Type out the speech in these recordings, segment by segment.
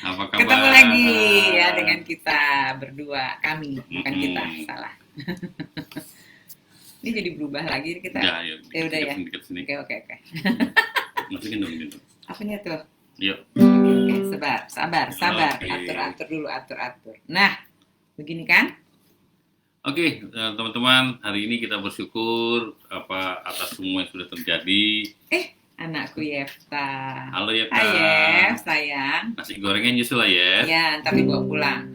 Apa Ketemu lagi ya kabar? dengan kita berdua, kami, bukan kita, Mm-mm. salah. Ini jadi berubah lagi kita. Udah, ayo Ya udah dikit-dikit ya. sini, dikit sini. Oke, oke, oke. Masukin dong gitu. Apanya tuh? Yuk. Oke, oke, sabar. Oke. Atur dulu, atur. Nah, begini kan? Oke, teman-teman, hari ini kita bersyukur atas semua yang sudah terjadi. Anakku Yefta. Halo ya Hai Kak. Yef, sayang. Nasi gorengnya nyusul lah ya. Ya, ntar dibawa pulang.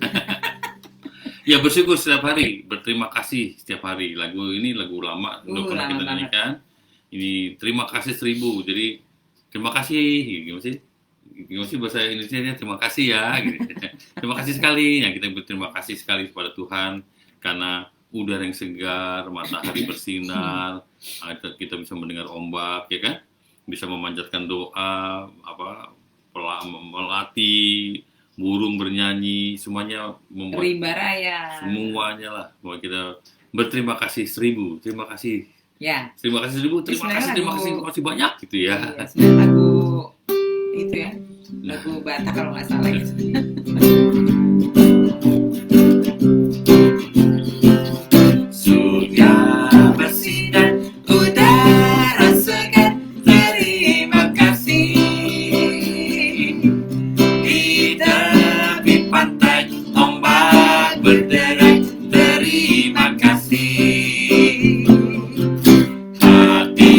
Ya bersyukur setiap hari, berterima kasih setiap hari. Lagu ini lagu lama, udah pernah Lama kita banget. nyanyikan. Ini terima kasih 1000. Jadi terima kasih, gimana sih? Gimana sih bahasa Indonesia-nya terima kasih ya. Gitu. Terima kasih sekali. Ya, kita berterima kasih sekali kepada Tuhan karena udara yang segar, matahari bersinar, kita bisa mendengar ombak, ya kan? Bisa memanjatkan doa, melatih burung bernyanyi, semuanya membuat Rimba Raya. semuanya lah. Bahwa kita berterima kasih 1000, terima kasih, Ya, terima kasih 1000, terima kasih, terima kasih banyak gitu ya. iya, sebenarnya lagu itu ya, lagu Batak kalau nggak salah gitu. Surga bersih dan udara segar, terima kasih. Di tepi pantai ombak berderai, terima kasih. Hati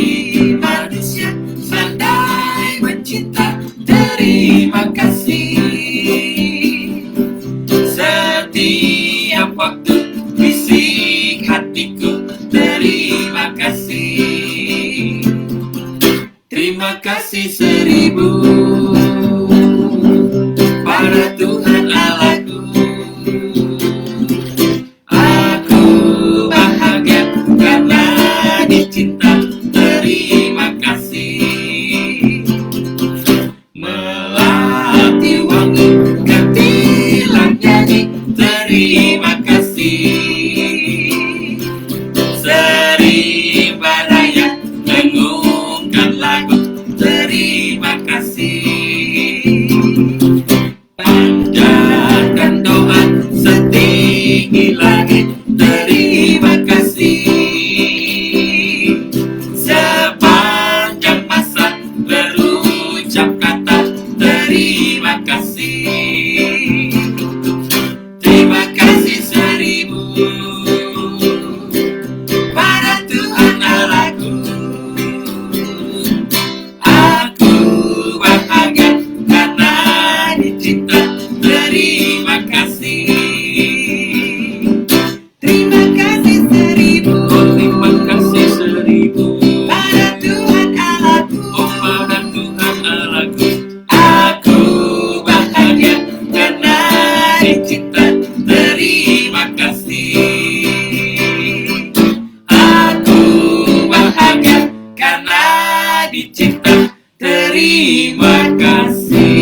manusia pandai mencinta, terima kasih. Setiap waktu bisik hatiku, terima kasih. Terima kasih 1000 pada Tuhan Allahku. Aku bahagia karena dicinta, terima kasih. Melati wangi ketilang nyanyi, terima kasih. Serimba raya mengungkap lagu, terima kasih. Panjatkan doa setinggi langit, terima kasih. Sepanjang masa berucap kata, terima kasih. Terima kasih 1000 pada Tuhan Allahku. Aku bahagia karena dicinta, terima kasih. Terima kasih 1000. Oh, terima kasih 1000 pada Tuhan Allahku. Oh, pada Tuhan Allahku. Aku bahagia karena dicinta, terima kasih. Aku bahagia karena dicinta, terima kasih.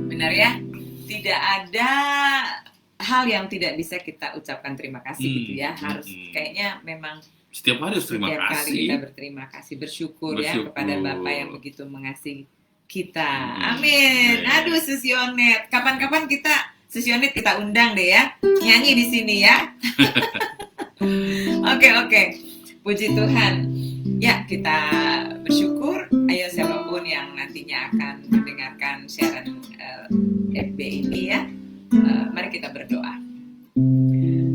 Benar ya? Tidak ada hal yang tidak bisa kita ucapkan terima kasih gitu ya. Harus kayaknya memang Setiap hari harus terima setiap kali kasih. kita berterima kasih, bersyukur ya kepada Bapa yang begitu mengasihi kita. Hmm. Amin. Amin. Aduh, Susionet. Kapan-kapan Susionet kita undang deh ya. Nyanyi di sini ya. Oke. Puji Tuhan. Ya, kita bersyukur. Ayo siapapun yang nantinya akan mendengarkan siaran FB ini ya. Mari kita berdoa.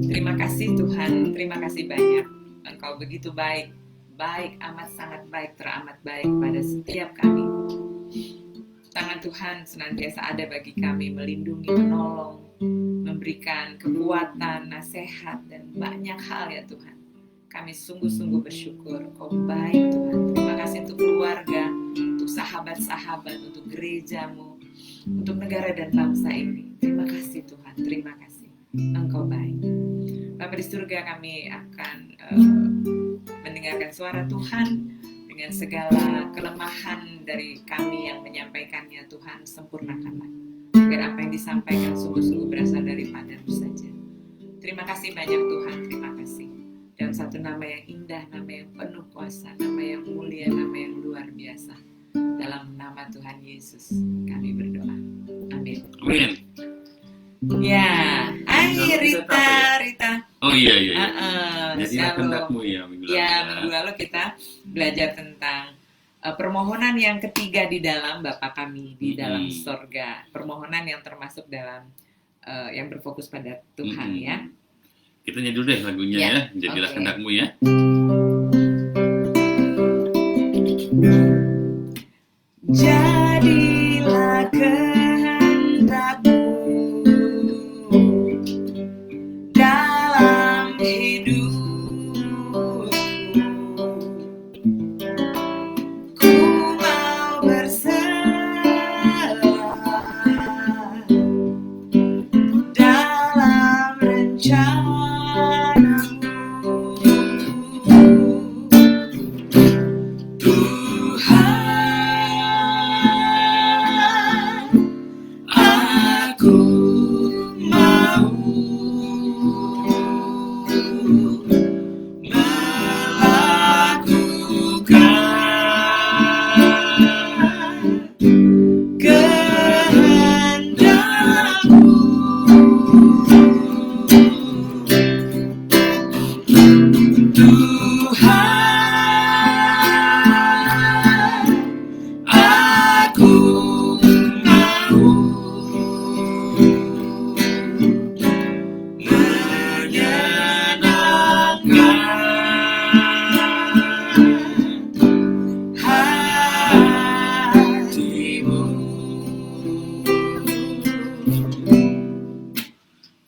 Terima kasih Tuhan, terima kasih banyak. Engkau begitu baik, amat sangat baik, teramat baik pada setiap kami. Tangan Tuhan senantiasa ada bagi kami, melindungi, menolong, memberikan kekuatan, nasihat, dan banyak hal ya Tuhan. Kami sungguh-sungguh bersyukur, Kau baik Tuhan. Terima kasih untuk keluarga, untuk sahabat-sahabat, untuk gerejamu, untuk negara dan bangsa ini. Terima kasih Tuhan, terima kasih. Engkau baik. Bapa di surga, kami akan mendengarkan suara Tuhan dengan segala kelemahan dari kami yang menyampaikannya. Tuhan, sempurnakanlah agar apa yang disampaikan sungguh-sungguh berasal daripada-Mu saja. Terima kasih banyak Tuhan, terima kasih. Dalam satu nama yang indah, nama yang penuh kuasa, nama yang mulia, nama yang luar biasa. Dalam nama Tuhan Yesus kami berdoa. Amin. Amin. Ya, Rita. Oh iya. Jadilah Shalom. kehendakmu ya minggu lalu. Ya, minggu lalu kita belajar tentang permohonan yang ketiga di dalam Bapa kami di dalam sorga. Permohonan yang termasuk dalam yang berfokus pada Tuhan ya. Kita nyanyi dulu deh lagunya ya. Jadilah kehendakmu ya. Jadilah kehendakmu dalam hidupku. Ku mau berserah dalam rencanamu.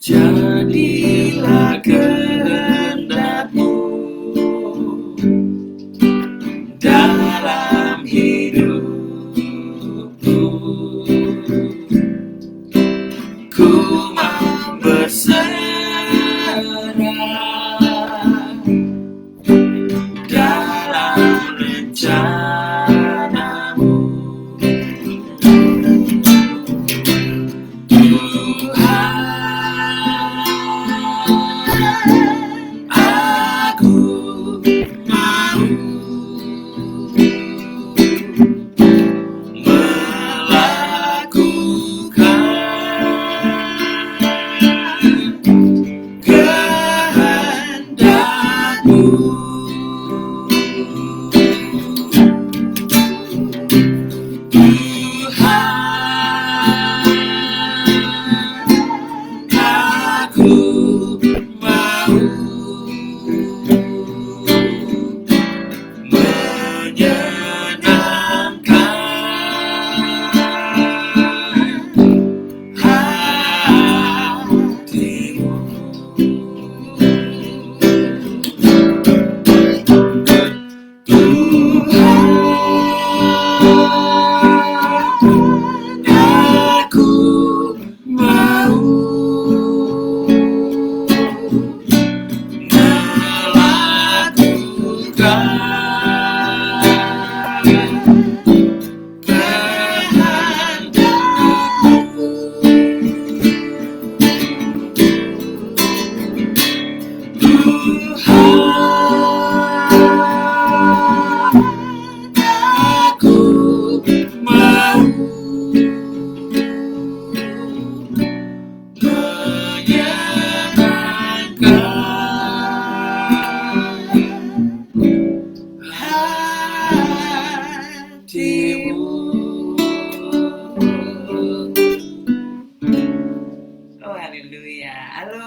Jadilah kehendakmu dalam hidupku. Ku mau berserah dalam rencanamu.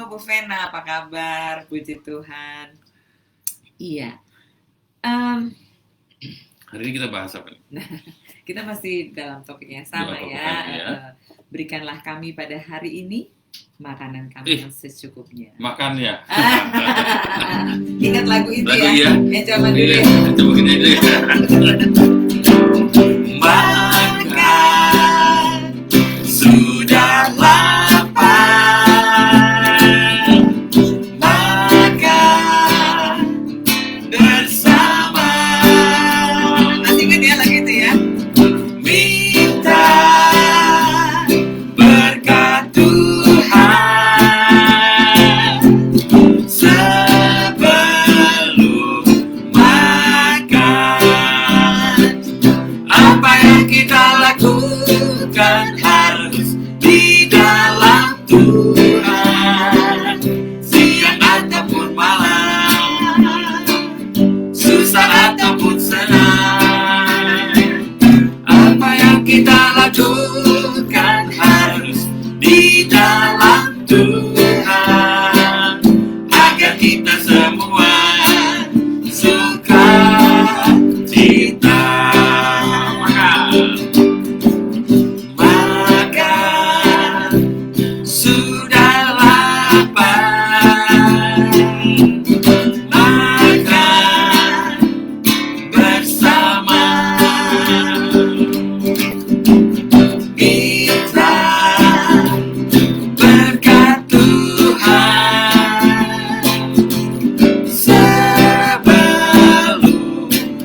Bu Vena, apa kabar? Puji Tuhan. Iya. Hari ini kita bahas apa nih? Kita masih dalam topik yang sama ya. Berikanlah kami pada hari ini makanan kami yang secukupnya. Makan ya. Ingat lagu itu lagu ya? Yang zaman dulu ya. Coba gini aja ya. Makan sudah lapar. kita lakukan harus di dalam Tuhan. Siang ataupun malam, susah ataupun senang, apa yang kita lakukan harus di dalam Tuhan, agar kita semua suka cita. Maka sudah lapar, makan bersama kita, berkat Tuhan sebelum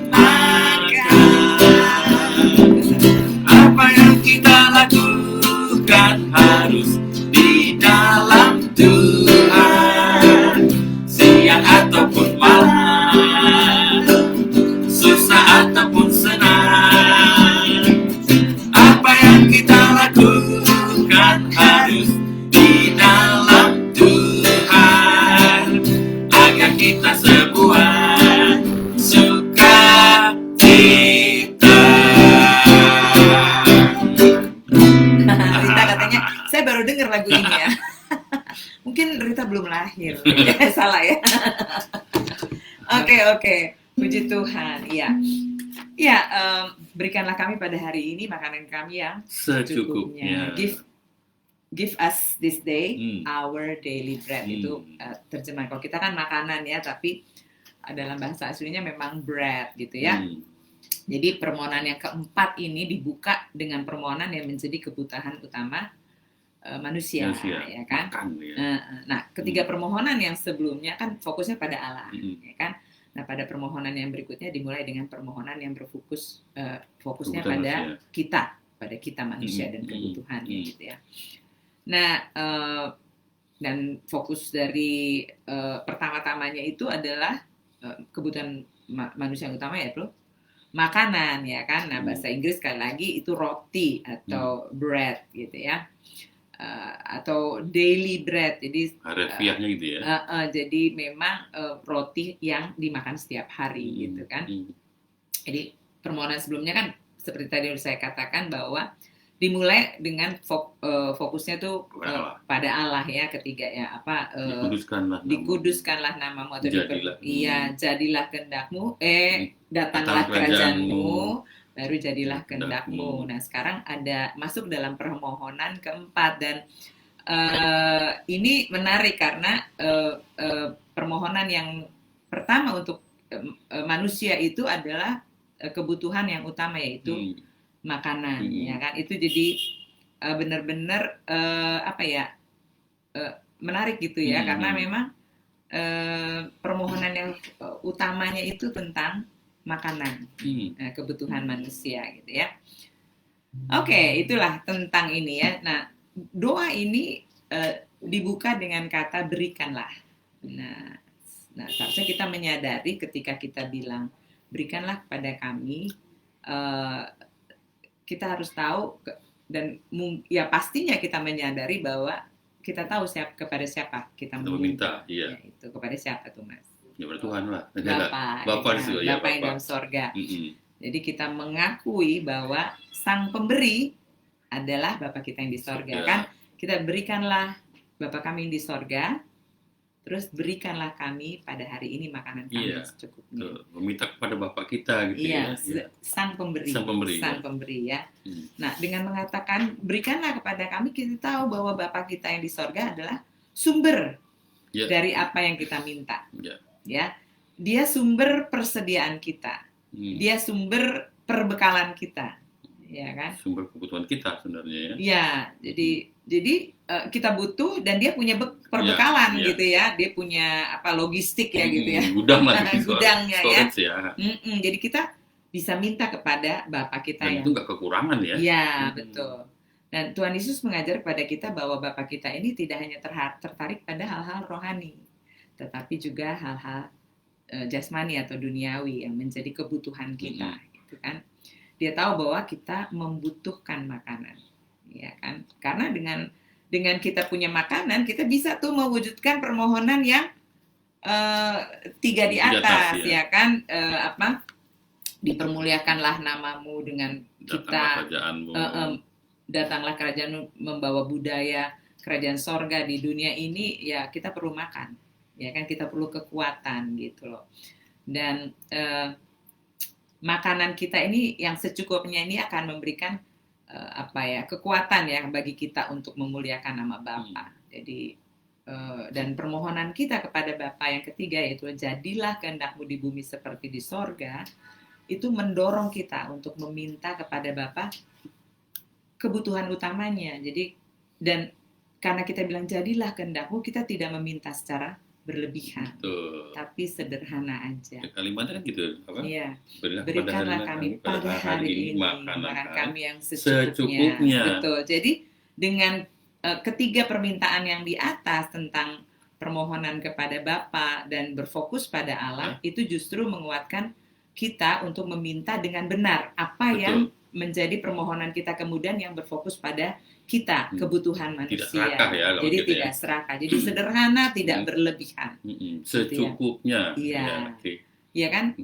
makan. Apa yang kita lakukan harus di dalam Tuhan, siang ataupun malam, susah ataupun senang, apa yang kita lakukan harus di dalam Tuhan, agar kita semua suka cita. Rita katanya, saya baru dengar lagu ini ya. Mungkin Rita belum lahir. Salah ya. Oke. Puji Tuhan. Ya, berikanlah kami pada hari ini makanan kami yang Secukupnya. Give us this day Hmm. our daily bread. Itu terjemahan. Kalau kita kan makanan ya, tapi dalam bahasa aslinya memang bread gitu ya. Jadi permohonan yang keempat ini dibuka dengan permohonan yang menjadi kebutuhan utama manusia, ya kan? Makan, ya. Nah, ketiga permohonan yang sebelumnya kan fokusnya pada Allah, ya kan? Nah, pada permohonan yang berikutnya dimulai dengan permohonan yang fokusnya Kebutuhan pada manusia. pada kita manusia dan kebutuhannya gitu ya. Nah, dan fokus dari pertama-tamanya itu adalah kebutuhan manusia yang utama yaitu makanan, ya kan? Nah, bahasa Inggris sekali lagi itu roti atau bread gitu ya. Atau daily bread, jadi Harfiahnya gitu ya. jadi memang roti yang dimakan setiap hari gitu kan. Jadi permohonan sebelumnya kan seperti tadi saya katakan bahwa dimulai dengan fokusnya tuh pada Allah ya, ketiga ya dikuduskanlah namamu atau jadilah kehendakmu, datanglah kerajaanmu, baru jadilah kehendakmu. Nah, sekarang ada masuk dalam permohonan keempat, dan ini menarik karena permohonan yang pertama untuk manusia itu adalah kebutuhan yang utama yaitu makanan, ya kan? Itu jadi benar-benar menarik gitu ya, karena memang permohonan yang utamanya itu tentang makanan, kebutuhan manusia gitu ya. Oke, itulah tentang ini ya. Nah, doa ini dibuka dengan kata berikanlah. Nah, seharusnya kita menyadari ketika kita bilang berikanlah kepada kami, kita harus tahu dan ya pastinya kita menyadari bahwa kita tahu kepada siapa kita meminta. Iya. Ya, itu kepada siapa tuh, Mas? Ya, pada Tuhan lah. Bapak yang dalam sorga. Jadi kita mengakui bahwa Sang Pemberi adalah Bapa kita yang di sorga, kan? Kita berikanlah Bapa kami yang di sorga, terus berikanlah kami pada hari ini makanan kami secukupnya. Meminta kepada Bapa kita gitu ya. Sang Pemberi ya. Nah, dengan mengatakan berikanlah kepada kami, kita tahu bahwa Bapa kita yang di sorga adalah sumber dari apa yang kita minta. Ya, dia sumber persediaan kita, dia sumber perbekalan kita, ya kan? Sumber kebutuhan kita sebenarnya ya. Ya, jadi kita butuh dan dia punya perbekalan gitu ya, dia punya logistik ya gitu ya, gudangnya ya. Jadi kita bisa minta kepada Bapa kita dan itu nggak kekurangan ya. Ya, betul. Dan Tuhan Yesus mengajar kepada kita bahwa Bapa kita ini tidak hanya tertarik pada hal-hal rohani, tetapi juga hal-hal jasmani atau duniawi yang menjadi kebutuhan kita, gitu kan. dia tahu bahwa kita membutuhkan makanan, ya kan? Karena dengan kita punya makanan, kita bisa tuh mewujudkan permohonan yang tiga di atas, ya kan? Dipermuliakanlah namamu dengan kita, datanglah kerajaanmu membawa budaya kerajaan sorga di dunia ini, ya kita perlu makan, ya kan, kita perlu kekuatan gitu loh. Dan makanan kita ini yang secukupnya ini akan memberikan kekuatan ya bagi kita untuk memuliakan nama Bapa. Jadi dan permohonan kita kepada Bapa yang ketiga, yaitu jadilah kehendak-Mu di bumi seperti di sorga, itu mendorong kita untuk meminta kepada Bapa kebutuhan utamanya. Jadi, dan karena kita bilang jadilah kehendak-Mu, kita tidak meminta secara berlebihan, tapi sederhana aja. Kalimatnya kan gitu, apa? Iya. Berikanlah kami pada hari ini makanan kami yang secukupnya. secukupnya. Betul. Jadi dengan ketiga permintaan yang di atas tentang permohonan kepada Bapa dan berfokus pada Allah, itu justru menguatkan kita untuk meminta dengan benar apa yang menjadi permohonan kita kemudian yang berfokus pada kita, kebutuhan manusia. Tidak serakah ya, jadi gitu tidak serakah. Jadi sederhana, tidak berlebihan. Secukupnya. Iya. Ya kan?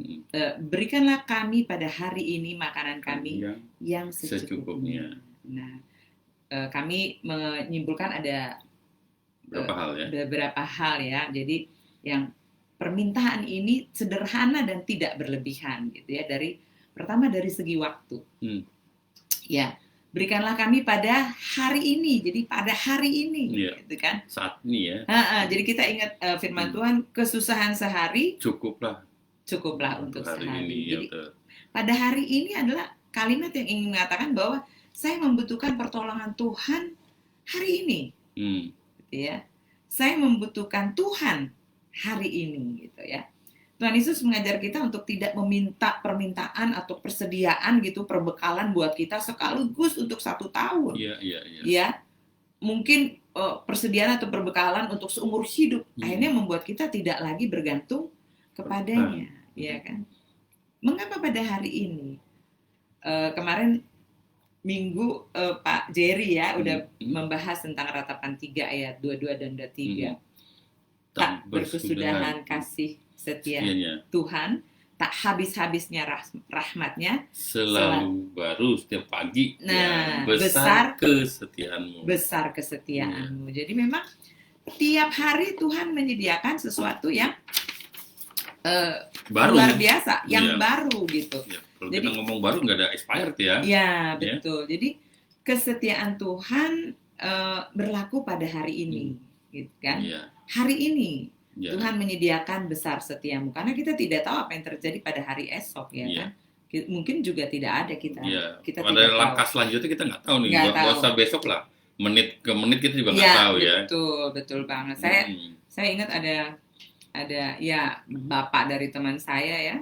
Berikanlah kami pada hari ini makanan kami yang secukupnya. Nah, kami menyimpulkan ada beberapa hal ya. Jadi yang permintaan ini sederhana dan tidak berlebihan gitu ya. Pertama dari segi waktu. Ya, berikanlah kami pada hari ini. Jadi pada hari ini, gitu kan? Saat ini ya. Jadi kita ingat firman Tuhan, kesusahan sehari cukuplah untuk hari sehari. Ini, jadi pada hari ini adalah kalimat yang ingin mengatakan bahwa saya membutuhkan pertolongan Tuhan hari ini, gitu ya. Saya membutuhkan Tuhan hari ini, gitu ya. Tuhan Yesus mengajar kita untuk tidak meminta permintaan atau persediaan gitu, perbekalan buat kita sekaligus untuk 1 tahun. Ya, mungkin persediaan atau perbekalan untuk seumur hidup akhirnya membuat kita tidak lagi bergantung kepadanya, ya kan? Mengapa pada hari ini? Kemarin Minggu Pak Jerry ya udah membahas tentang Ratapan 3 ayat 22 dan 23. Tak berkesudahan kasih setianya Tuhan, tak habis-habisnya rahmatnya, selalu baru setiap pagi. Nah, besar kesetiaanmu. Besar kesetiaanmu. Jadi memang tiap hari Tuhan menyediakan sesuatu yang baru. Luar biasa, yang baru gitu. Kalau jadi, kita ngomong baru nggak ada expired ya. Ya, betul. Jadi kesetiaan Tuhan berlaku pada hari ini, gitu kan? Hari ini Tuhan menyediakan besar setiamu, karena kita tidak tahu apa yang terjadi pada hari esok, ya kan? Mungkin juga tidak ada kita. Kita pada tidak langkah tahu. selanjutnya kita nggak tahu nih. Nggak usah besok lah, menit ke menit kita juga nggak tahu ya. Betul banget. Saya ingat ada ya bapak dari teman saya ya,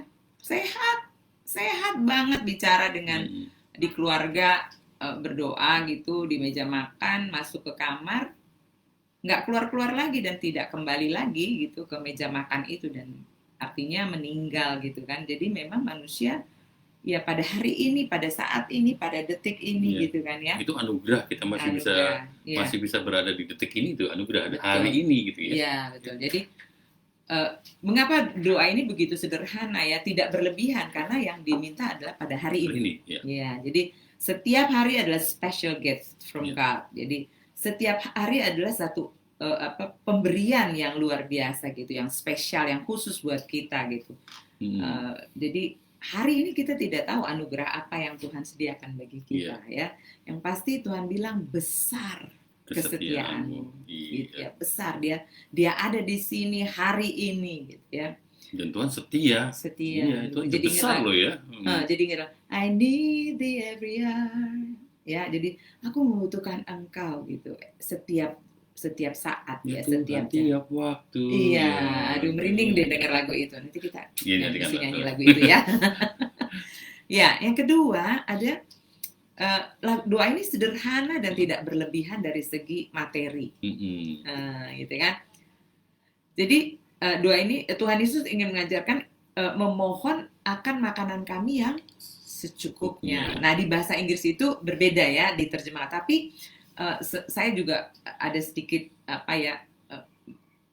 sehat banget bicara dengan di keluarga, berdoa gitu di meja makan, masuk ke kamar, nggak keluar lagi dan tidak kembali lagi gitu ke meja makan itu, dan artinya meninggal gitu kan. Jadi memang manusia ya pada hari ini, pada saat ini, pada detik ini gitu kan ya. Itu anugerah, kita masih bisa berada di detik ini, itu anugerah, ada hari ini gitu ya. Iya, betul. Jadi mengapa doa ini begitu sederhana ya, tidak berlebihan, karena yang diminta adalah pada hari ini. Ya, jadi setiap hari adalah special gift from God. Jadi setiap hari adalah satu pemberian yang luar biasa gitu, yang spesial, yang khusus buat kita gitu. Jadi hari ini kita tidak tahu anugerah apa yang Tuhan sediakan bagi kita ya. Yang pasti Tuhan bilang besar kesetiaanmu, gitu ya, besar, dia ada di sini hari ini gitu ya. Dan Tuhan setia. Iya, itu jadi besar loh ya. Jadi ngira, I need thee every hour. Ya, jadi aku membutuhkan engkau gitu setiap saat ya, setiap waktu. Iya, aduh merinding deh dengar lagu itu. Nanti kita nyanyi lagu itu ya. Ya, yang kedua ada doa ini sederhana dan tidak berlebihan dari segi materi, gitu kan. Jadi doa ini Tuhan Yesus ingin mengajarkan memohon akan makanan kami yang secukupnya. Nah, di bahasa Inggris itu berbeda ya diterjemah. Tapi saya juga ada sedikit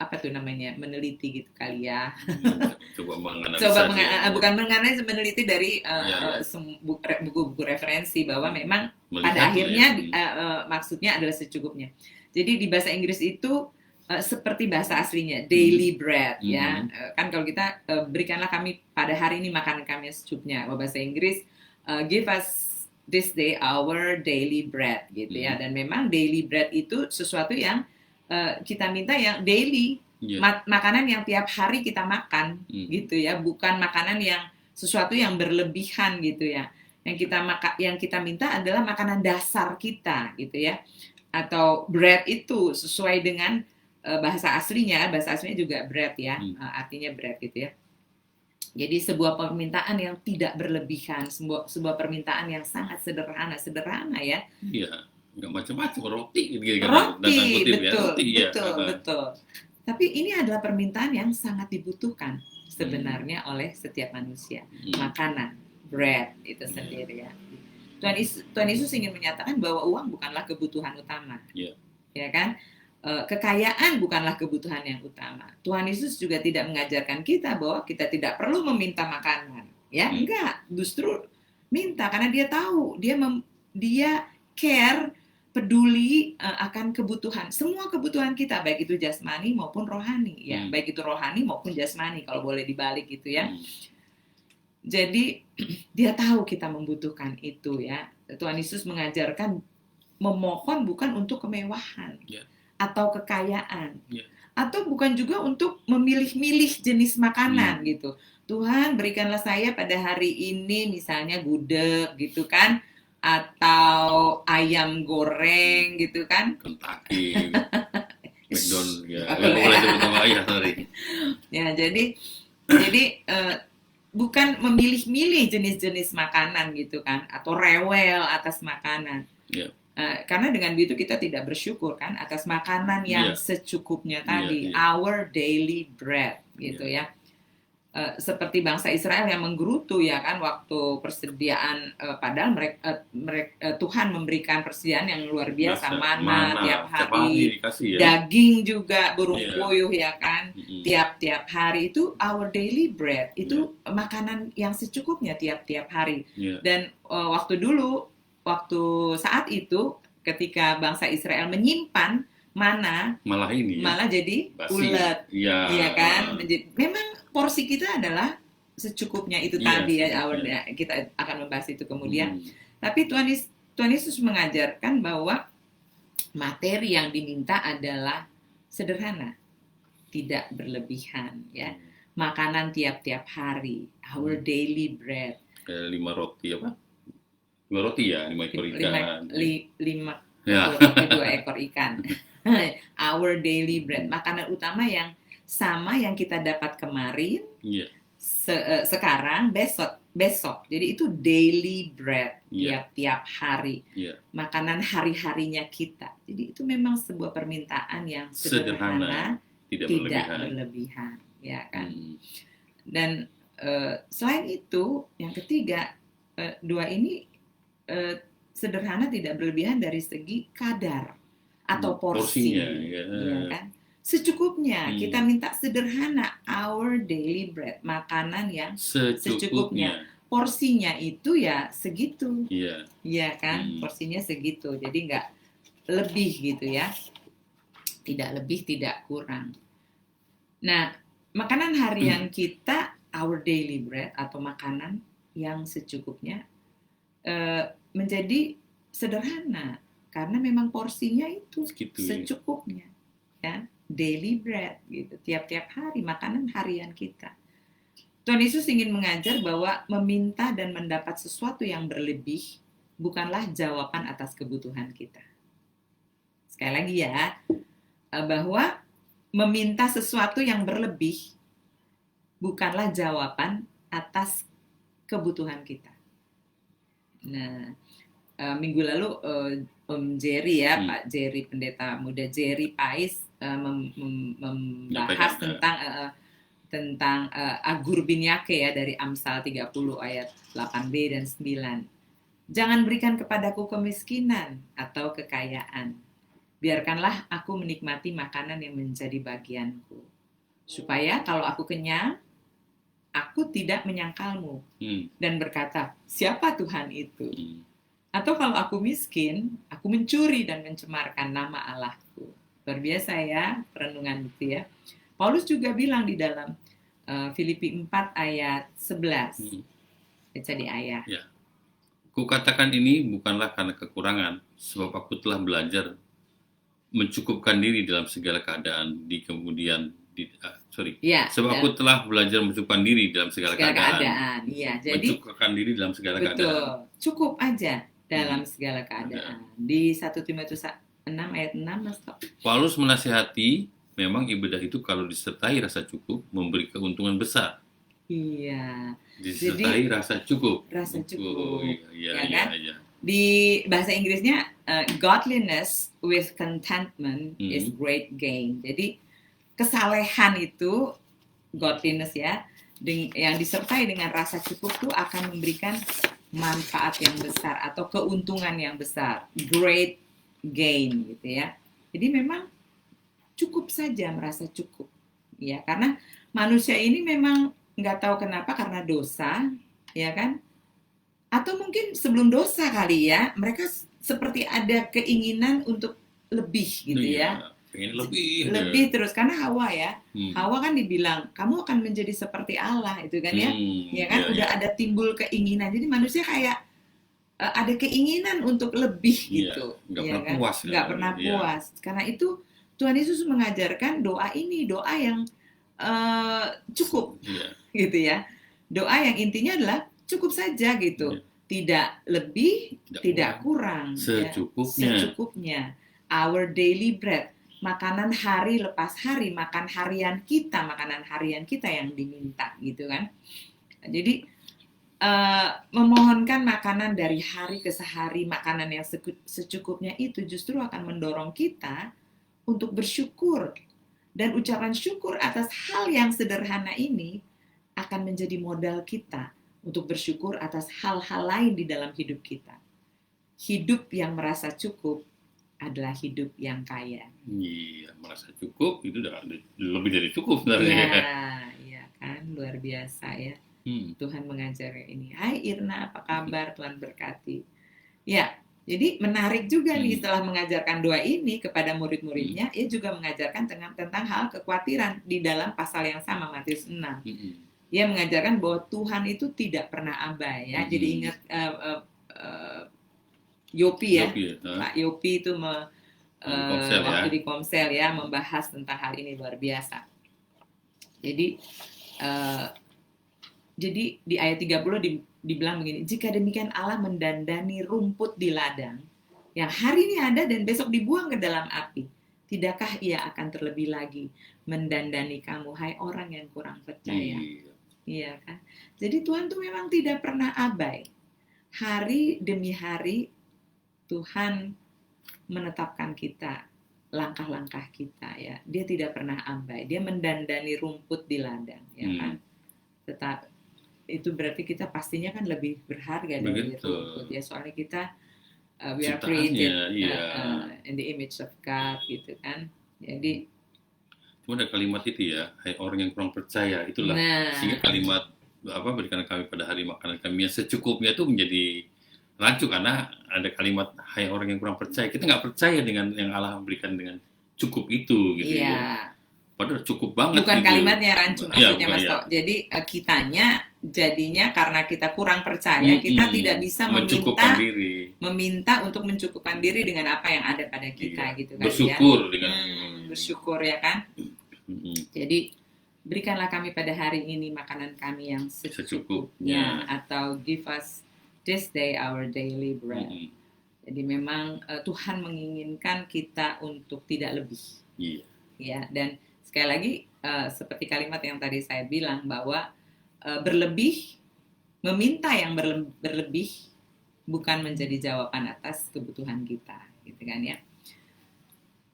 apa tuh namanya, meneliti gitu kali ya. Coba menganalisa. Bukan menganalisa, meneliti dari buku-buku referensi bahwa memang pada akhirnya maksudnya adalah secukupnya. Jadi di bahasa Inggris itu seperti bahasa aslinya, daily bread ya. Kan kalau kita berikanlah kami pada hari ini makanan kami secukupnya. Bahasa Inggris give us this day our daily bread gitu ya. Dan memang daily bread itu sesuatu yang kita minta yang daily, makanan yang tiap hari kita makan gitu ya, bukan makanan yang sesuatu yang berlebihan gitu ya. Yang kita minta adalah makanan dasar kita gitu ya. Atau bread itu sesuai dengan bahasa aslinya juga bread ya, artinya bread gitu ya. Jadi sebuah permintaan yang tidak berlebihan, sebuah permintaan yang sangat sederhana ya. Iya. Nggak macam-macam, roti gitu roti, betul, ya. Betul. Tapi ini adalah permintaan yang sangat dibutuhkan sebenarnya oleh setiap manusia. Makanan, bread itu sendiri ya. Tuhan Yesus ingin menyatakan bahwa uang bukanlah kebutuhan utama, ya kan? Kekayaan bukanlah kebutuhan yang utama. Tuhan Yesus juga tidak mengajarkan kita bahwa kita tidak perlu meminta makanan, ya enggak, justru minta karena dia tahu, dia care, peduli akan kebutuhan, semua kebutuhan kita, baik itu jasmani maupun rohani ya, baik itu rohani maupun jasmani kalau boleh dibalik gitu ya. Jadi dia tahu kita membutuhkan itu ya. Tuhan Yesus mengajarkan memohon bukan untuk kemewahan atau kekayaan, atau bukan juga untuk memilih-milih jenis makanan gitu. Tuhan berikanlah saya pada hari ini misalnya gudeg gitu kan, atau ayam goreng gitu kan, Kentucky, McDonald ya, boleh sebut nama ayah, sorry. Ya jadi bukan memilih-milih jenis-jenis makanan gitu kan, atau rewel atas makanan. Karena dengan begitu kita tidak bersyukur kan atas makanan yang secukupnya tadi, our daily bread gitu ya. Seperti bangsa Israel yang menggerutu ya kan waktu persediaan, padahal Tuhan memberikan persediaan yang luar biasa, mana tiap hari dikasih, daging juga burung puyuh ya kan, tiap hari itu our daily bread itu makanan yang secukupnya tiap hari. Dan waktu saat itu ketika bangsa Israel menyimpan malah jadi ulet, ya kan. Memang porsi kita adalah secukupnya itu tadi ya, kita akan membahas itu kemudian. Tapi Tuhan Yesus mengajarkan bahwa materi yang diminta adalah sederhana, tidak berlebihan ya. Makanan tiap-tiap hari, our daily bread. 5 roti apa? 2 roti ya, 5 ekor ikan. 2 ekor ikan. Our daily bread, makanan utama yang sama yang kita dapat kemarin, sekarang, besok. Jadi itu daily bread, tiap hari. Makanan hari-harinya kita. Jadi itu memang sebuah permintaan yang sederhana, tidak berlebihan, ya kan. Dan selain itu, yang ketiga, 2 ini sederhana tidak berlebihan dari segi kadar atau porsi, ya kan. Secukupnya, kita minta sederhana, our daily bread, makanan yang secukupnya. Porsinya itu ya segitu, ya kan, porsinya segitu, jadi nggak lebih gitu ya, tidak lebih, tidak kurang. Nah, makanan harian kita, our daily bread atau makanan yang secukupnya, menjadi sederhana, karena memang porsinya itu segitu, secukupnya, ya. Daily bread gitu, tiap-tiap hari makanan harian kita. Tuhan Yesus ingin mengajar bahwa meminta dan mendapat sesuatu yang berlebih bukanlah jawaban atas kebutuhan kita. Sekali lagi ya, bahwa meminta sesuatu yang berlebih bukanlah jawaban atas kebutuhan kita. Nah, minggu lalu Om Jerry ya, Pak Jerry, pendeta muda Jerry Pais, membahas tentang tentang Agur bin Yake ya dari Amsal 30 ayat 8b dan 9. Jangan berikan kepadaku kemiskinan atau kekayaan. Biarkanlah aku menikmati makanan yang menjadi bagianku. Supaya kalau aku kenyang, aku tidak menyangkalmu dan berkata, siapa Tuhan itu? Atau kalau aku miskin, aku mencuri dan mencemarkan nama Allahku. Luar biasa ya, perenungan itu ya. Paulus juga bilang di dalam Filipi 4 ayat 11. Baca di ayat. Ya. Kukatakan ini bukanlah karena kekurangan, sebab aku telah belajar mencukupkan diri dalam segala keadaan sebab aku telah belajar mencukupkan diri dalam segala keadaan. Iya, jadi mencukupkan diri dalam segala keadaan. Betul, cukup aja dalam segala keadaan. Di 1 Timotius 6 ayat 6 Mas. Paulus menasihati memang ibadah itu kalau disertai rasa cukup memberi keuntungan besar. Iya. Disertai rasa cukup. Rasa cukup. Iya, kan? iya. Di bahasa Inggrisnya godliness with contentment is great gain. Jadi kesalehan itu godliness ya, yang disertai dengan rasa cukup itu akan memberikan manfaat yang besar atau keuntungan yang besar, great gain gitu ya. Jadi memang cukup saja merasa cukup, ya karena manusia ini memang nggak tahu kenapa karena dosa, ya kan? Atau mungkin sebelum dosa kali ya, mereka seperti ada keinginan untuk lebih gitu ya. Pengen lebih terus karena Hawa ya, Hawa kan dibilang kamu akan menjadi seperti Allah itu kan ya, ya kan udah ada timbul keinginan. Jadi manusia kayak ada keinginan untuk lebih gitu, nggak ya pernah kan? puas, Nggak pernah puas. Karena itu Tuhan Yesus mengajarkan doa ini, doa yang cukup, gitu ya. Doa yang intinya adalah cukup saja gitu, tidak lebih, tidak kurang, secukupnya. Our daily bread. Makanan hari lepas hari, makanan harian kita yang diminta gitu kan. Jadi memohonkan makanan dari hari ke sehari, makanan yang secukupnya itu justru akan mendorong kita untuk bersyukur. Dan ucapan syukur atas hal yang sederhana ini akan menjadi modal kita untuk bersyukur atas hal-hal lain di dalam hidup kita. Hidup yang merasa cukup adalah hidup yang kaya. Iya, merasa cukup itu udah lebih dari cukup sebenarnya. Iya kan, luar biasa ya. Tuhan mengajar ini. Hai Irna, apa kabar? Tuhan berkati. Ya, jadi menarik juga nih setelah mengajarkan doa ini kepada murid-muridnya, ia juga mengajarkan tentang hal kekhawatiran di dalam pasal yang sama, Matius 6. Ia mengajarkan bahwa Tuhan itu tidak pernah abai ya. Jadi ingat Yopi ya, Pak Yopi itu waktu di Komsel ya membahas tentang hal ini luar biasa. Jadi di ayat 30 dibilang begini, jika demikian Allah mendandani rumput di ladang yang hari ini ada dan besok dibuang ke dalam api, tidakkah ia akan terlebih lagi mendandani kamu, hai orang yang kurang percaya? Iya kan? Jadi Tuhan tuh memang tidak pernah abai. Hari demi hari Tuhan menetapkan kita, langkah-langkah kita ya. Dia tidak pernah abai. Dia mendandani rumput di ladang, ya kan. Tetap itu berarti kita pastinya kan lebih berharga dari rumput ya. Soalnya kita we are created in the image of God gitu kan. Jadi cuma ada kalimat itu ya, hai orang yang kurang percaya, itulah sehingga kalimat berikan kami pada hari makanan kami yang secukupnya itu menjadi rancu karena ada kalimat hai orang yang kurang percaya. Kita nggak percaya dengan yang Allah berikan dengan cukup itu gitu ya. Padahal cukup banget. Bukan gitu. Kalimatnya rancu maksudnya Mas Tok. Jadi kitanya jadinya karena kita kurang percaya, kita tidak bisa meminta untuk mencukupkan diri dengan apa yang ada pada kita gitu kan. Bersyukur ya. Bersyukur ya kan. Jadi berikanlah kami pada hari ini makanan kami yang secukupnya atau give us this day our daily bread. Jadi memang Tuhan menginginkan kita untuk tidak lebih. Ya, dan sekali lagi seperti kalimat yang tadi saya bilang bahwa berlebih, meminta yang berlebih bukan menjadi jawaban atas kebutuhan kita, gitu kan ya.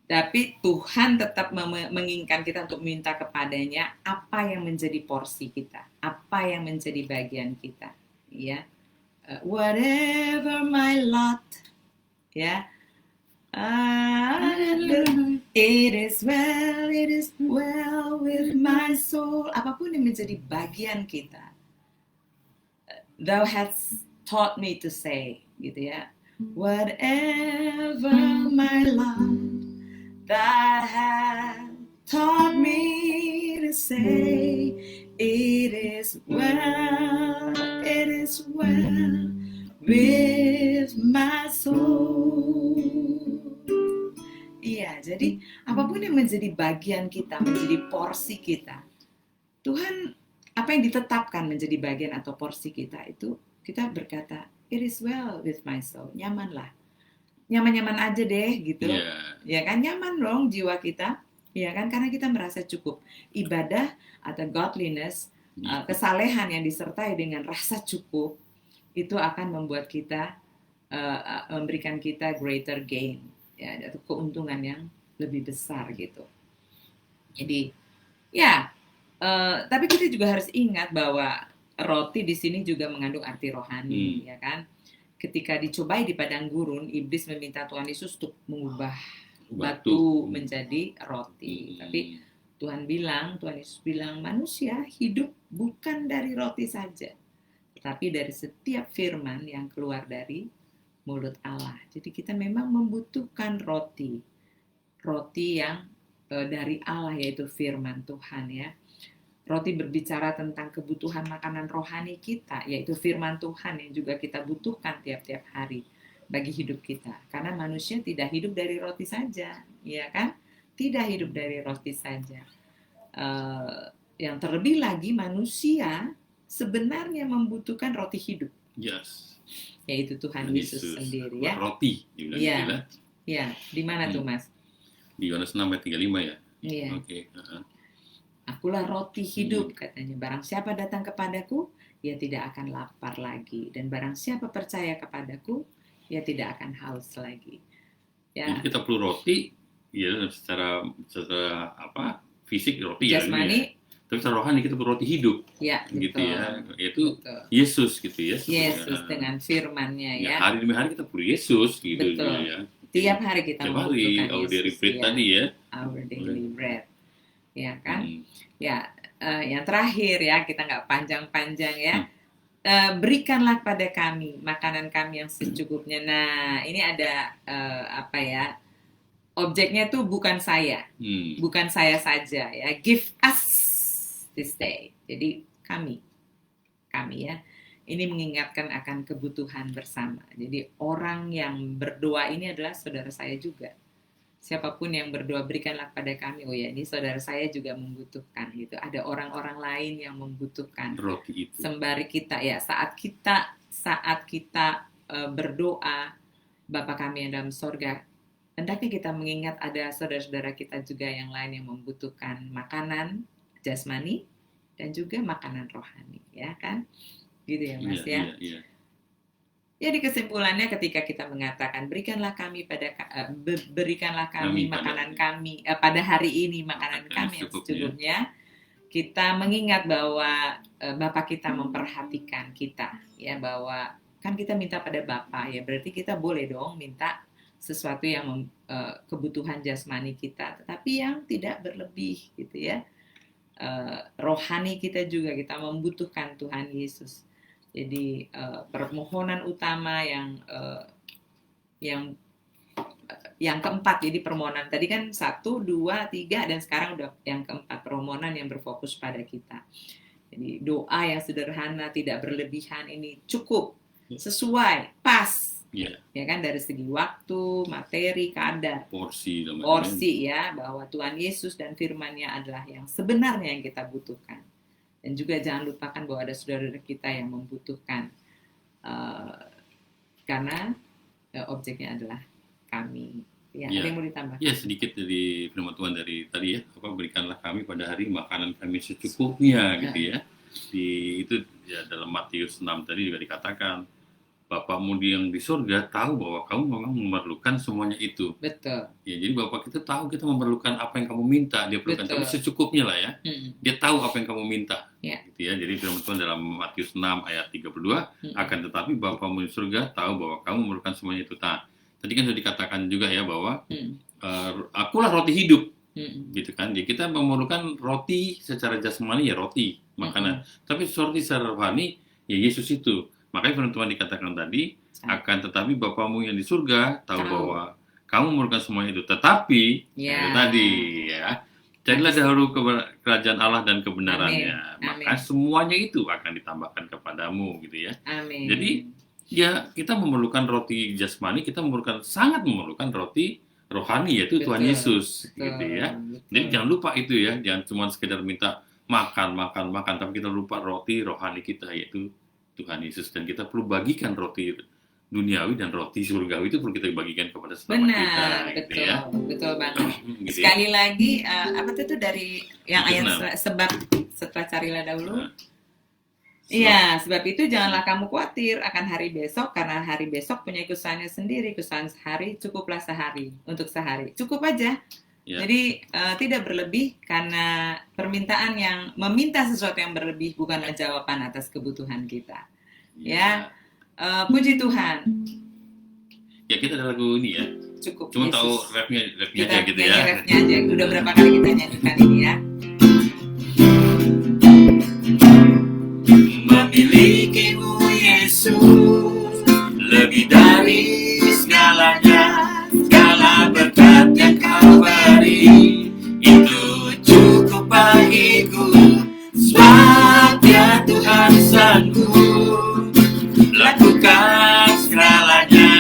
Tapi Tuhan tetap menginginkan kita untuk minta kepadanya apa yang menjadi porsi kita, apa yang menjadi bagian kita, ya. Whatever my lot, ya. It is well with my soul. Apapun yang menjadi bagian kita, Thou hast taught me to say, gitu ya. Whatever my lot, Thou hast taught me to say, it is well with my soul. Iya, jadi apapun yang menjadi bagian kita, menjadi porsi kita, Tuhan, apa yang ditetapkan menjadi bagian atau porsi kita itu, kita berkata, it is well with my soul, nyamanlah. Nyaman-nyaman aja deh gitu. Ya kan, nyaman dong jiwa kita. Ya kan, karena kita merasa cukup. Ibadah atau godliness, kesalehan yang disertai dengan rasa cukup, itu akan membuat kita, memberikan kita greater gain, ya, atau keuntungan yang lebih besar gitu. Jadi, ya, tapi kita juga harus ingat bahwa roti di sini juga mengandung arti rohani, ya kan? Ketika dicobai di padang gurun, iblis meminta Tuhan Yesus untuk mengubah batu menjadi roti. Tapi Tuhan Yesus bilang, manusia hidup bukan dari roti saja, tetapi dari setiap firman yang keluar dari mulut Allah. Jadi kita memang membutuhkan roti yang dari Allah, yaitu firman Tuhan, ya. Roti berbicara tentang kebutuhan makanan rohani kita, yaitu firman Tuhan yang juga kita butuhkan tiap-tiap hari bagi hidup kita. Karena manusia tidak hidup dari roti saja, ya kan? Tidak hidup dari roti saja. Yang terlebih lagi manusia sebenarnya membutuhkan roti hidup. Yes. Yaitu Tuhan Yesus sendiri, ya. Roti, ya. Ya, di mana tuh, Mas? Di Yohanes 6 ayat 35 ya. Iya. Oke. Akulah roti hidup, katanya. Barang siapa datang kepadaku, ia tidak akan lapar lagi. Dan barang siapa percaya kepadaku, ia tidak akan haus lagi. Ya. Jadi kita perlu roti, ya, secara apa? Fisik roti, jasmani, ya. Tapi secara rohani kita perlu roti hidup. Ya, gitu betul. Ya. Yaitu betul. Yesus gitu ya. Yesus dengan firman-Nya, ya. Hari demi hari kita perlu Yesus gitu. Betul. Ya. Tiap hari kita membutuhkan Yesus. Our daily bread ya. tadi ya. Our daily bread. Ya kan? Ya, yang terakhir ya, kita nggak panjang-panjang ya. Berikanlah kepada kami makanan kami yang secukupnya. Nah, ini ada apa ya? Objeknya tuh bukan saya, bukan saya saja ya. Give us this day. Jadi kami ya. Ini mengingatkan akan kebutuhan bersama. Jadi orang yang berdoa ini adalah saudara saya juga. Siapapun yang berdoa, berikanlah pada kami. Oh ya, ini saudara saya juga membutuhkan gitu. Ada orang-orang lain yang membutuhkan roti itu. Sembari kita ya, saat kita berdoa, Bapa kami yang dalam sorga, hendaknya kita mengingat ada saudara-saudara kita juga yang lain yang membutuhkan makanan jasmani dan juga makanan rohani, ya kan? Gitu ya, Mas ya. Iya. Jadi kesimpulannya ketika kita mengatakan berikanlah kami makanan kami pada hari ini makanan kami yang secukupnya, kita mengingat bahwa Bapa kita memperhatikan kita, ya, bahwa kan kita minta pada Bapa, ya, berarti kita boleh dong minta sesuatu yang kebutuhan jasmani kita, tetapi yang tidak berlebih gitu ya. Rohani kita juga kita membutuhkan Tuhan Yesus. Jadi permohonan utama yang keempat, jadi permohonan tadi kan 1, 2, 3 dan sekarang udah yang keempat, permohonan yang berfokus pada kita. Jadi doa yang sederhana, tidak berlebihan, ini cukup, sesuai, pas, ya kan, dari segi waktu, materi, kadar, porsi ya, bahwa Tuhan Yesus dan firman-Nya adalah yang sebenarnya yang kita butuhkan. Dan juga jangan lupakan bahwa ada saudara kita yang membutuhkan, karena objeknya adalah kami. Ya, ada yang mau ditambah? Ya, sedikit dari firman Tuhan dari tadi ya, berikanlah kami pada hari makanan kami secukupnya gitu ya. Itu ya dalam Matius 6 tadi juga dikatakan Bapakmu yang di surga tahu bahwa kamu memang memerlukan semuanya itu. Betul. Ya, jadi Bapak kita tahu kita memerlukan apa yang kamu minta, dia perlukan, tapi Betul. secukupnya lah ya. Dia tahu apa yang kamu minta. Ya. Gitu ya. Jadi firman Tuhan dalam Matius 6 ayat 32, akan tetapi Bapakmu di surga tahu bahwa kamu memerlukan semuanya itu. Nah, tadi kan sudah dikatakan juga ya bahwa akulah roti hidup. Gitu kan. Jadi kita memerlukan roti secara jasmani ya roti, makanan. Tapi roti secara rohani ya Yesus itu. Makanya firman Tuhan dikatakan tadi, akan tetapi Bapamu yang di surga tahu bahwa kamu memerlukan semuanya itu. Tetapi itu tadi ya, carilah dahulu kerajaan Allah dan kebenarannya, maka semuanya itu akan ditambahkan kepadamu, gitu ya. Amin. Jadi ya kita memerlukan roti jasmani, kita sangat memerlukan roti rohani, yaitu Tuhan Yesus, gitu ya. Jadi jangan lupa itu ya, jangan cuma sekedar minta makan, tapi kita lupa roti rohani kita, yaitu Tuhan Yesus, dan kita perlu bagikan roti duniawi dan roti surgawi itu perlu kita bagikan kepada sesama kita. Benar, gitu ya. Betul banget. Gitu Sekali ya. lagi, apa itu dari yang ayat sebab setelah carilah dahulu. Iya, sebab itu janganlah kamu khawatir akan hari besok, karena hari besok punya kesusahannya sendiri. Kesusahan sehari cukuplah sehari, untuk sehari. Cukup aja. Ya. Jadi tidak berlebih, karena permintaan yang meminta sesuatu yang berlebih bukanlah jawaban atas kebutuhan kita. Ya, puji Tuhan. Ya kita ada lagu ini ya. Cukup. Cuma Yesus. tahu rapnya aja gitu ya. Rapnya aja. Udah berapa kali kita nyanyikan ini ya. Memilikimu Yesus lebih dari segalanya, segala berkat yang kau beri itu cukup bagiku. Sebab ya Tuhan sanggup lakukan segalanya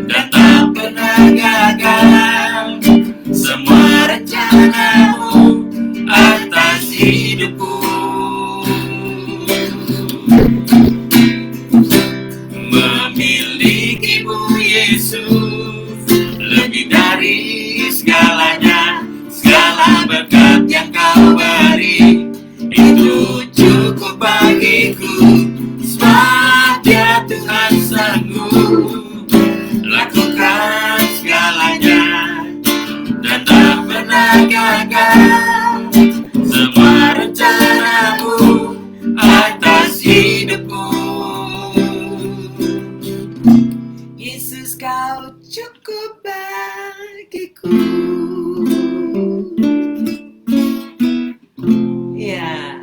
dan tak pernah gagal. Semua rencanamu atas hidupku. Memilikimu Yesus lebih dari segalanya, segala berkat yang kau beri itu cukup bagiku. Sebab ya Tuhan sanggup lakukan segalanya dan tak pernah gagal. Semua rencanamu atas hidupku. Yesus, kau cukup bagiku. Ya,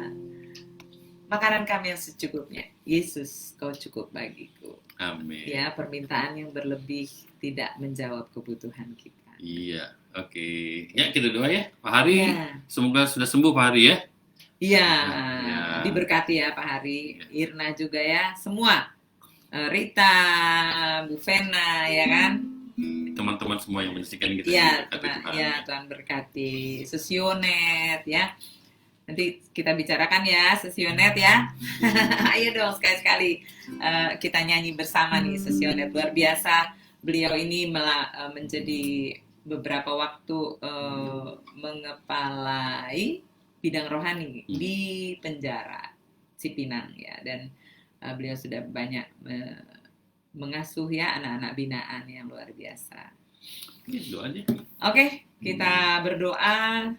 makanan kami yang secukupnya. Yesus, kau cukup bagiku. Amin. Ya, permintaan yang berlebih tidak menjawab kebutuhan kita. Iya, oke. Ya, kita doa ya, Pak Hari. Ya. Semoga sudah sembuh Pak Hari ya. Iya, Ya. diberkati ya Pak Hari. Irna juga ya, semua. Rita, Bu Vena, ya kan? Teman-teman semua yang menyaksikan kita. Iya, Tuhan. ya, Tuhan berkati. Sesionet ya. Nanti kita bicarakan ya, Sesionet ya. Ayo dong sekali-sekali kita nyanyi bersama nih Sesionet. Luar biasa, beliau ini menjadi beberapa waktu mengepalai bidang rohani di penjara Cipinang ya, dan beliau sudah banyak mengasuh ya anak-anak binaan yang luar biasa. Doa aja. Oke, kita berdoa.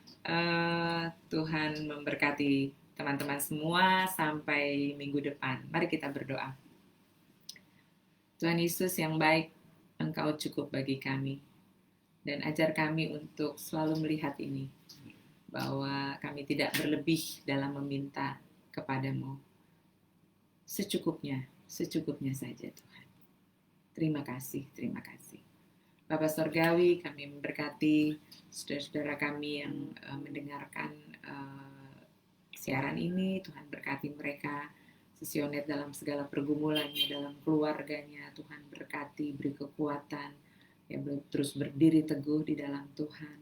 Tuhan memberkati teman-teman semua sampai minggu depan. Mari kita berdoa. Tuhan Yesus yang baik, Engkau cukup bagi kami, dan ajar kami untuk selalu melihat ini, bahwa kami tidak berlebih dalam meminta kepadamu. Secukupnya saja Tuhan. Terima kasih. Bapa Sorgawi, kami memberkati saudara-saudara kami yang mendengarkan siaran ini. Tuhan berkati mereka, Sesionet dalam segala pergumulannya, dalam keluarganya. Tuhan berkati, beri kekuatan, ya terus berdiri teguh di dalam Tuhan.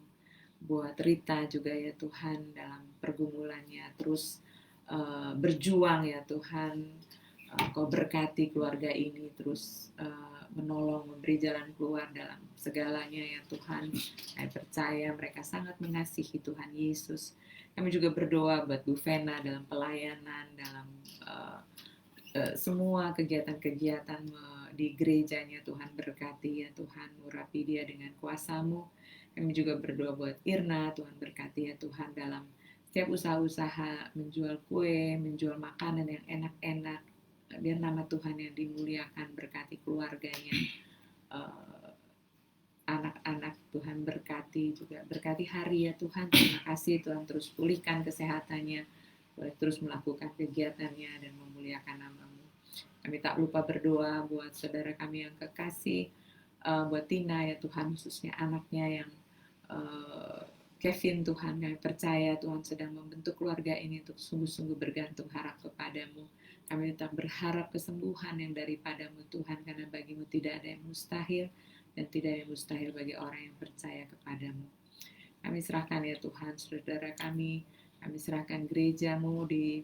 Buat Rita juga ya Tuhan, dalam pergumulannya terus berjuang ya Tuhan. Kau berkati keluarga ini terus menolong, memberi jalan keluar dalam segalanya ya Tuhan. Saya percaya mereka sangat mengasihi Tuhan Yesus. Kami juga berdoa buat Bu Vena dalam pelayanan, dalam semua kegiatan-kegiatan di gerejanya Tuhan berkati ya Tuhan, urapi dia dengan kuasa-Mu. Kami juga berdoa buat Irna, Tuhan berkati ya Tuhan dalam setiap usaha-usaha menjual kue, menjual makanan yang enak-enak. Biar nama Tuhan yang dimuliakan, berkati keluarganya, anak-anak Tuhan berkati juga, berkati hari ya Tuhan. Terima kasih Tuhan, terus pulihkan kesehatannya, boleh terus melakukan kegiatannya dan memuliakan nama-Mu. Kami tak lupa berdoa buat saudara kami yang kekasih, buat Tina ya Tuhan, khususnya anaknya yang Kevin Tuhan, kami percaya Tuhan sedang membentuk keluarga ini untuk sungguh-sungguh bergantung harap kepadamu. Kami tetap berharap kesembuhan yang daripadamu Tuhan, karena bagimu tidak ada yang mustahil dan tidak ada yang mustahil bagi orang yang percaya kepadamu. Kami serahkan ya Tuhan saudara kami serahkan gerejamu di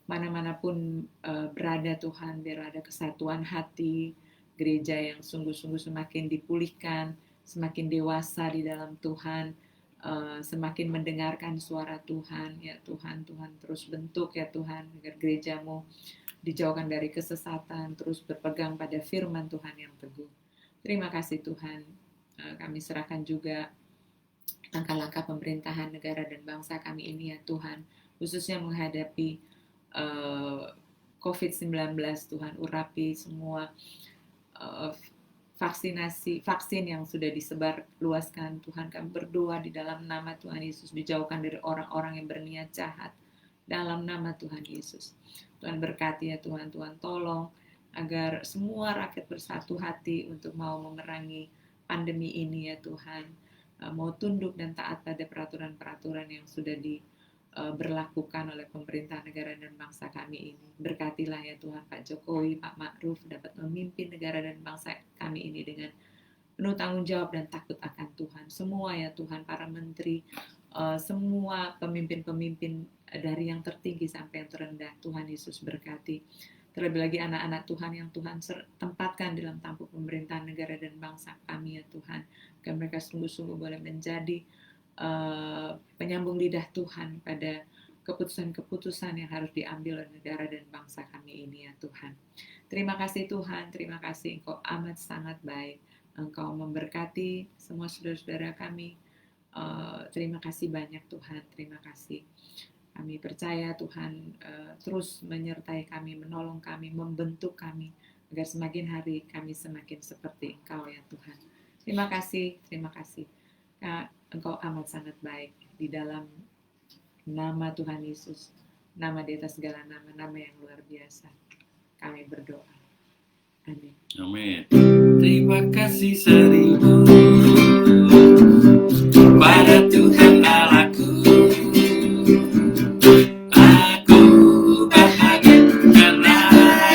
mana-mana pun berada Tuhan, biar ada kesatuan hati, gereja yang sungguh-sungguh semakin dipulihkan, semakin dewasa di dalam Tuhan, semakin mendengarkan suara Tuhan ya Tuhan. Tuhan terus bentuk ya Tuhan, agar gerejamu dijauhkan dari kesesatan, terus berpegang pada firman Tuhan yang teguh. Terima kasih Tuhan. Kami serahkan juga langkah-langkah pemerintahan negara dan bangsa kami ini ya Tuhan, khususnya menghadapi COVID-19 Tuhan. Urapi semua vaksin yang sudah disebar luaskan Tuhan. Kami berdoa di dalam nama Tuhan Yesus, dijauhkan dari orang-orang yang berniat jahat dalam nama Tuhan Yesus. Tuhan berkati ya Tuhan, Tuhan tolong agar semua rakyat bersatu hati untuk mau memerangi pandemi ini ya Tuhan, mau tunduk dan taat pada peraturan-peraturan yang sudah diberlakukan oleh pemerintah negara dan bangsa kami ini. Berkatilah ya Tuhan Pak Jokowi, Pak Ma'ruf dapat memimpin negara dan bangsa kami ini dengan penuh tanggung jawab dan takut akan Tuhan. Semua ya Tuhan, para menteri, semua pemimpin-pemimpin dari yang tertinggi sampai yang terendah, Tuhan Yesus berkati. Terlebih lagi anak-anak Tuhan yang Tuhan tempatkan dalam tampuk pemerintahan negara dan bangsa kami ya Tuhan, agar mereka sungguh-sungguh boleh menjadi penyambung lidah Tuhan pada keputusan-keputusan yang harus diambil oleh negara dan bangsa kami ini ya Tuhan. Terima kasih Tuhan, terima kasih Engkau amat sangat baik. Engkau memberkati semua saudara-saudara kami. Terima kasih banyak Tuhan, terima kasih. Kami percaya Tuhan terus menyertai kami, menolong kami, membentuk kami, agar semakin hari kami semakin seperti Engkau ya Tuhan. Terima kasih, terima kasih. Engkau amat sangat baik. Di dalam nama Tuhan Yesus, nama di atas segala nama, nama yang luar biasa, kami berdoa. Amin. Amin. Terima kasih seribu pada Tuhan Allahku. Aku bahagia karena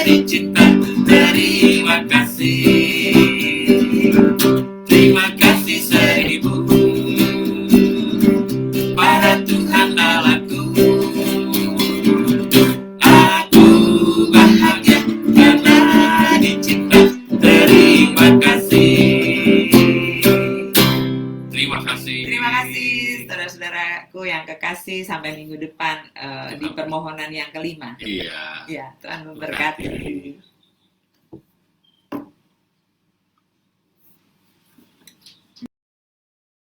dicinta. Terima kasih. Terima kasih seribu pada Tuhan Allahku. Aku bahagia karena dicinta. Terima kasih. Terima kasih. Terima kasih saudara-saudaraku yang kekasih, sampai minggu depan di permohonan yang kelima. Iya. Ya, Tuhan memberkati.